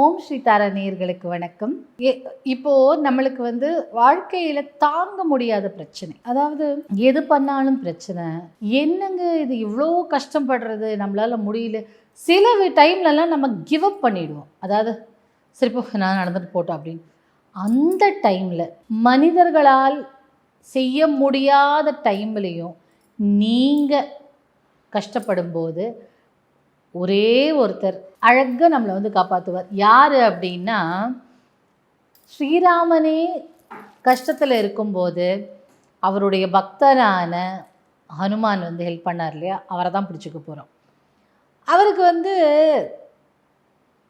ஓம் ஸ்ரீ தாரா நேயர்களுக்கு வணக்கம். இப்போ நம்மளுக்கு வாழ்க்கையில தாங்க முடியாத பிரச்சனை, அதாவது எது பண்ணாலும் பிரச்சனை. என்னங்க இது இவ்வளோ கஷ்டப்படுறது, நம்மளால முடியல. சில டைம்லலாம் நம்ம கிவ் அப் பண்ணிடுவோம். அதாவது சிறப்பு நான் நடந்துட்டு போட்டோம் அப்படின்னு. அந்த டைமில் மனிதர்களால் செய்ய முடியாத டைம்லையும் நீங்கள் கஷ்டப்படும் போது ஒரே ஒருத்தர் அழகாக நம்மளை காப்பாற்றுவார். யார் அப்படின்னா, ஸ்ரீராமனே கஷ்டத்தில் இருக்கும்போது அவருடைய பக்தரான ஹனுமான் ஹெல்ப் பண்ணார் இல்லையா, அவரை தான் பிடிச்சிக்க போகிறோம். அவருக்கு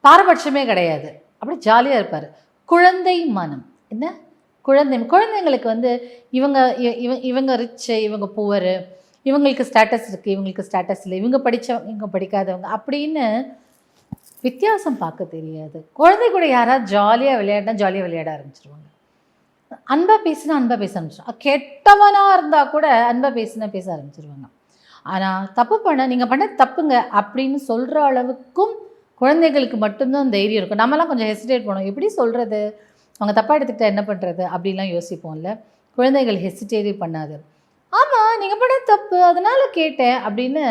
பாரபட்சமே கிடையாது, அப்படி ஜாலியாக இருப்பார். குழந்தை மனம். என்ன குழந்தைங்களுக்கு இவங்க இவங்க ரிச்சு, இவங்க புவரு, இவங்களுக்கு ஸ்டேட்டஸ் இருக்குது, இவங்களுக்கு ஸ்டேட்டஸ் இல்லை, இவங்க படித்தவங்க, இவங்க படிக்காதவங்க அப்படின்னு வித்தியாசம் பார்க்க தெரியாது. குழந்தை கூட யாராவது ஜாலியாக விளையாட ஆரம்பிச்சிருவாங்க. அன்பாக பேசினா அன்பாக பேச ஆரம்பிச்சிடும். கெட்டவனாக இருந்தால் கூட அன்பாக பேச ஆரம்பிச்சிருவாங்க. ஆனால் தப்பு நீங்கள் பண்ண தப்புங்க அப்படின்னு சொல்கிற அளவுக்கும் குழந்தைகளுக்கு மட்டும்தான் தைரியம் இருக்கும். நம்மலாம் கொஞ்சம் ஹெசிடேட் பண்ணுவோம், எப்படி சொல்கிறது, அவங்க தப்பாக எடுத்துக்கிட்டா என்ன பண்ணுறது அப்படின்லாம் யோசிப்போம்ல. குழந்தைகள் ஹெசிடேட்டே பண்ணாது. ஆமாம், நீங்கள் பண்ண தப்பு, அதனால் கேட்டேன் அப்படின்னு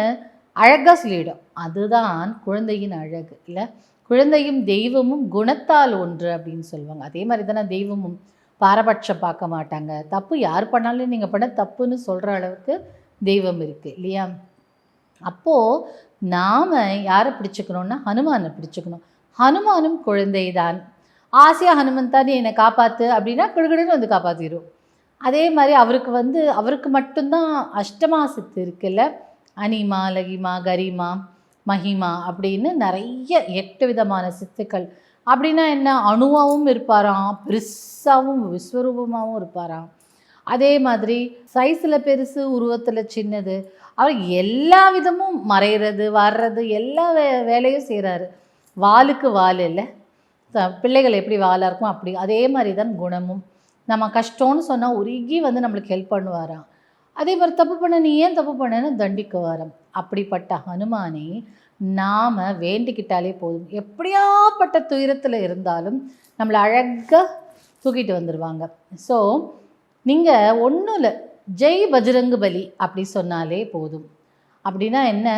அழகாக சொல்லிவிடும். அதுதான் குழந்தையின் அழகு இல்லை. குழந்தையும் தெய்வமும் குணத்தால் ஒன்று அப்படின்னு சொல்லுவாங்க. அதே மாதிரி தானே தெய்வமும் பாரபட்சம் பார்க்க மாட்டாங்க. தப்பு யார் பண்ணாலும் நீங்கள் பண்ண தப்புன்னு சொல்கிற அளவுக்கு தெய்வம் இருக்குது இல்லையா. அப்போது நாம் யாரை பிடிச்சிக்கணும்னா ஹனுமானை பிடிச்சிக்கணும். ஹனுமானும் குழந்தை தான். ஆசையாக ஹனுமன் தானே என்னை காப்பாற்று அப்படின்னா கிடுகிடுன்னு காப்பாற்றிடும். அதே மாதிரி அவருக்கு மட்டும்தான் அஷ்டமா சித்து இருக்குல்ல, அனிமா, லகிமா, கரிமா, மகிமா அப்படின்னு நிறைய 8 விதமான சித்துக்கள். அப்படின்னா என்ன, அணுவாகவும் இருப்பாராம், பெருசாகவும் விஸ்வரூபமாகவும் இருப்பாராம். அதே மாதிரி சைஸில் பெருசு, உருவத்தில் சின்னது. அவர் எல்லா விதமும் மறைகிறது, வர்றது, எல்லா வேலையும் செய்கிறாரு. வாளுக்கு வால் இல்லை, பிள்ளைகள் எப்படி வாளாக இருக்கும் அப்படி. அதே மாதிரி தான் குணமும். நம்ம கஷ்டம்னு சொன்னால் உருகி நம்மளுக்கு ஹெல்ப் பண்ணுவாராம். அதே மாதிரி தப்பு பண்ண, நீ ஏன் தப்பு பண்ணன்னு தண்டிக்குவாராம். அப்படிப்பட்ட ஹனுமானை நாம் வேண்டிக்கிட்டாலே போதும். எப்படியாப்பட்ட துயரத்தில் இருந்தாலும் நம்மளை அழகாக தூக்கிட்டு வந்துடுவாங்க. ஸோ நீங்கள் ஒன்றும் இல்லை, ஜெய் பஜ்ரங்கு பலி அப்படி சொன்னாலே போதும். அப்படின்னா என்ன,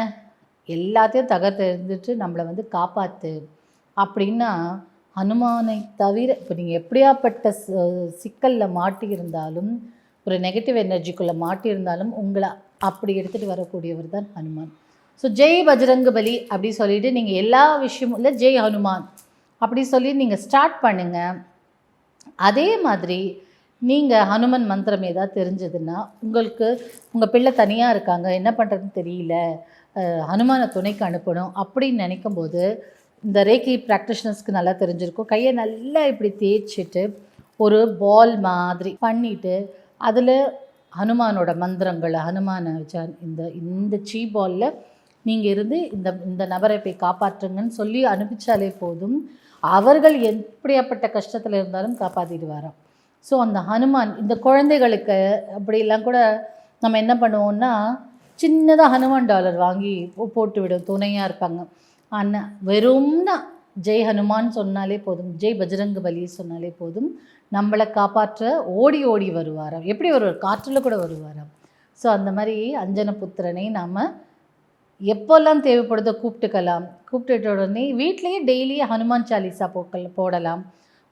எல்லாத்தையும் தகர்த்து இருந்துட்டு நம்மளை காப்பாற்று அப்படின்னா ஹனுமானை தவிர இப்போ நீங்கள் எப்படியாப்பட்ட சிக்கலில் மாட்டியிருந்தாலும், ஒரு நெகட்டிவ் எனர்ஜிக்குள்ளே மாட்டியிருந்தாலும் உங்களை அப்படி எடுத்துகிட்டு வரக்கூடியவர் தான் ஹனுமான். ஸோ ஜெய் பஜ்ரங்கு பலி அப்படி சொல்லிவிட்டு நீங்கள் எல்லா விஷயமும் இல்லை, ஜெய் ஹனுமான் அப்படி சொல்லி நீங்கள் ஸ்டார்ட் பண்ணுங்கள். அதே மாதிரி நீங்கள் ஹனுமன் மந்திரம் ஏதாவது தெரிஞ்சதுன்னா, உங்கள் பிள்ளை தனியாக இருக்காங்க, என்ன பண்ணுறதுன்னு தெரியல, ஹனுமானை துணைக்கு அனுப்பணும் அப்படின்னு நினைக்கும் போது, இந்த ரேக்கி ப்ராக்டிஷனர்ஸ்க்கு நல்லா தெரிஞ்சிருக்கும். கையை நல்லா இப்படி தேய்ச்சிட்டு ஒரு பால் மாதிரி பண்ணிவிட்டு அதில் ஹனுமானோட மந்திரங்களை, ஹனுமானை இந்த சீ பாலில் நீங்கள் இருந்து இந்த நபரை போய் காப்பாற்றுங்கன்னு சொல்லி அனுப்பிச்சாலே போதும். அவர்கள் எப்படியாப்பட்ட கஷ்டத்தில் இருந்தாலும் காப்பாற்றிடுவாராம். ஸோ அந்த ஹனுமான் இந்த குழந்தைகளுக்கு அப்படிலாம் கூட நம்ம என்ன பண்ணுவோம்னா, சின்னதாக ஹனுமான் டாலர் வாங்கி போட்டு விடும், துணையாக இருப்பாங்க. ஆனால் வெறும்னா ஜெய் ஹனுமான் சொன்னாலே போதும், ஜெய் பஜ்ரங்கு பலி சொன்னாலே போதும், நம்மளை காப்பாற்ற ஓடி ஓடி வருவாராம். எப்படி வருவார், காற்றில் கூட வருவாராம். ஸோ அந்த மாதிரி அஞ்சன புத்திரனை நாம் எப்போல்லாம் தேவைப்படுதோ கூப்பிட்டுட்ட உடனே வீட்லேயே டெய்லி ஹனுமான் சாலிசா போடலாம்.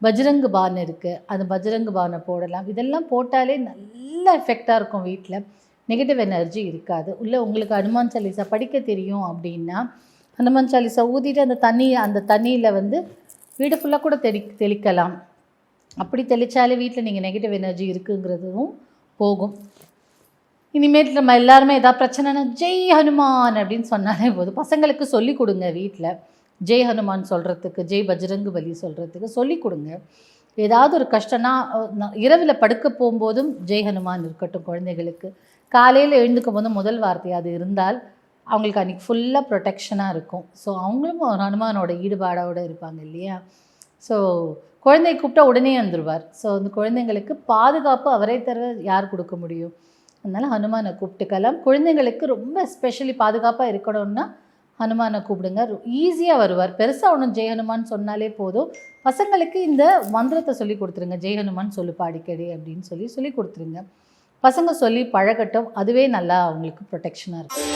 பஜ்ரங்கு பான் இருக்குது, அந்த பஜ்ரங்கு பானை போடலாம். இதெல்லாம் போட்டாலே நல்ல எஃபெக்டாக இருக்கும். வீட்டில் நெகட்டிவ் எனர்ஜி இருக்காது. உங்களுக்கு ஹனுமான் சாலிசா படிக்க தெரியும் அப்படின்னா ஹனுமான் சாலிசா ஊதிட்டு அந்த தண்ணியில் வீடு ஃபுல்லாக கூட தெளிக்கலாம். அப்படி தெளித்தாலே வீட்டில் நீங்கள் நெகட்டிவ் எனர்ஜி இருக்குங்கிறதும் போகும். இனிமேல் நம்ம எல்லாருமே ஏதாவது பிரச்சனைனா ஜெய் ஹனுமான் அப்படின்னு சொன்னாலே போதும். பசங்களுக்கு சொல்லிக் கொடுங்க, வீட்டில் ஜெய் ஹனுமான் சொல்கிறதுக்கு, ஜெய் பஜ்ரங்கு பலி சொல்கிறதுக்கு சொல்லிக் கொடுங்க. ஏதாவது ஒரு கஷ்டம்னா இரவில் படுக்க போகும்போதும் ஜெய் ஹனுமான் இருக்கட்டும். குழந்தைகளுக்கு காலையில் எழுந்துக்கும் போது முதல் வார்த்தை அது இருந்தால் அவங்களுக்கு அன்றைக்கி ஃபுல்லாக ப்ரொடெக்ஷனாக இருக்கும். ஸோ அவங்களும் ஹனுமானோட ஈடுபாடோடு இருப்பாங்க இல்லையா. ஸோ குழந்தை கூப்பிட்டா உடனே வந்துடுவார். ஸோ அந்த குழந்தைங்களுக்கு பாதுகாப்பு அவரை தவிர யார் கொடுக்க முடியும்? அதனால் ஹனுமானை கூப்பிட்டுக்கலாம். குழந்தைங்களுக்கு ரொம்ப எஸ்பெஷலி பாதுகாப்பாக இருக்கணும்னா ஹனுமானை கூப்பிடுங்க, ஈஸியாக வருவார். பெருசாக ஒன்றும் ஜெய் ஹனுமான் சொன்னாலே போதும். பசங்களுக்கு இந்த மந்திரத்தை சொல்லி கொடுத்துருங்க, ஜெய் ஹனுமான் சொல்லுப்பா அடிக்கடி அப்படின்னு சொல்லி கொடுத்துருங்க. பசங்க சொல்லி பழகட்டும், அதுவே நல்லா அவங்களுக்கு ப்ரொடெக்ஷனாக இருக்கும்.